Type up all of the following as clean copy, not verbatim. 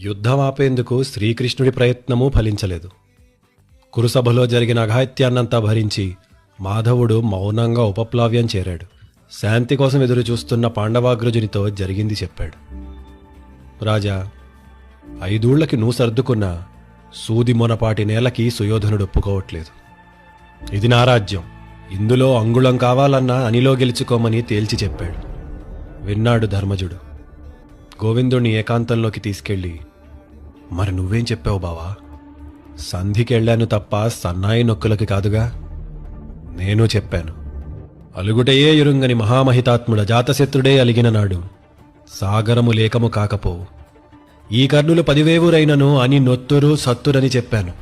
యుద్ధం ఆపేందుకు శ్రీకృష్ణుడి ప్రయత్నమూ ఫలించలేదు. కురుసభలో జరిగిన అఘాయిత్యాన్నంతా భరించి మాధవుడు మౌనంగా ఉపప్లావ్యం చేరాడు. శాంతి కోసం ఎదురుచూస్తున్న పాండవాగ్రజునితో జరిగింది చెప్పాడు. రాజా, 5 ఊళ్ళకి నువ్వు సర్దుకున్నా సూది మొనపాటి నేలకి సుయోధనుడు ఒప్పుకోవట్లేదు. ఇది నా రాజ్యం, ఇందులో అంగుళం కావాలన్నా అనిలో గెలుచుకోమని తేల్చి చెప్పాడు. విన్నాడు ధర్మజుడు. గోవిందుణ్ణి ఏకాంతంలోకి తీసుకెళ్ళి, మరి నువ్వేం చెప్పావు బావా? సంధికెళ్లాను తప్ప సన్నాయి నొక్కులకి కాదుగా. నేను చెప్పాను, అలుగుటయే ఎరుంగని మహామహితాత్ముడ జాతశత్రుడే అలిగిన నాడు సాగరము లేకము కాకపోవు. ఈ కర్ణులు 10,000 అని నొత్తురు సత్తురని చెప్పాను.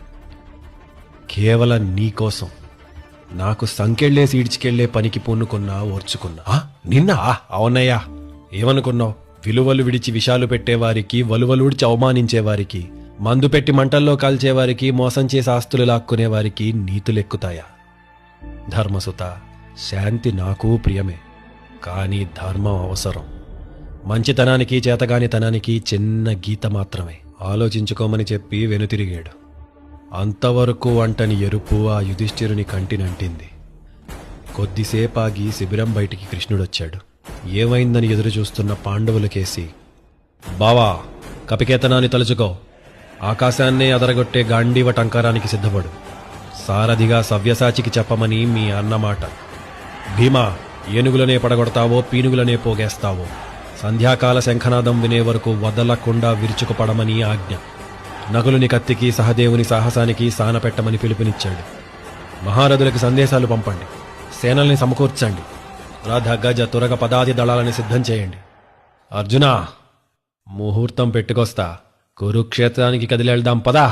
కేవలం నీకోసం నాకు సంకెళ్లేసి ఈడ్చికెళ్లే పనికి పూనుకున్నా ఓర్చుకున్నా. నిన్న అవునయ్యా, ఏమనుకున్నావు? విలువలు విడిచి విషాలు పెట్టేవారికి, వలువలుడిచి అవమానించేవారికి, మందు పెట్టి మంటల్లో కాల్చేవారికి, మోసం చేసి ఆస్తులు లాక్కునేవారికి నీతులెక్కుతాయా? ధర్మసుత, శాంతి నాకు ప్రియమే, కానీ ధర్మం అవసరం. మంచితనానికి చేతగానితనానికి చిన్న గీత మాత్రమే. ఆలోచించుకోమని చెప్పి వెనుతిరిగాడు. అంతవరకు వంటని ఎరుపు ఆ యుధిష్ఠిరుని కంటినంటింది. కొద్దిసేపాగి శిబిరం బయటికి కృష్ణుడొచ్చాడు. ఏమైందని ఎదురుచూస్తున్న పాండవులకేసి, బావా, కపికేతనాన్ని తలుచుకో, ఆకాశాన్నే అదరగొట్టే గాంధీవ టంకారానికి సిద్ధపడు. సారథిగా సవ్యసాచికి చెప్పమని మీ అన్నమాట. భీమా, ఏనుగులనే పడగొడతావో పీనుగులనే పోగేస్తావో సంధ్యాకాల శంఖనాదం వినే వరకు వదలకుండా విరుచుకుపడమని ఆజ్ఞ. నకులుని కత్తికి సహదేవుని సాహసానికి సానపెట్టమని పిలుపునిచ్చాడు. మహారథులకి సందేశాలు పంపండి, సేనల్ని సమకూర్చండి, రథ గజ తురగ పదాతి దళాలని సిద్ధం చేయండి. అర్జునా, ముహూర్తం పెట్టుకొస్తా, కురుక్షేత్రానికి కదిలేళ్దాం పదా.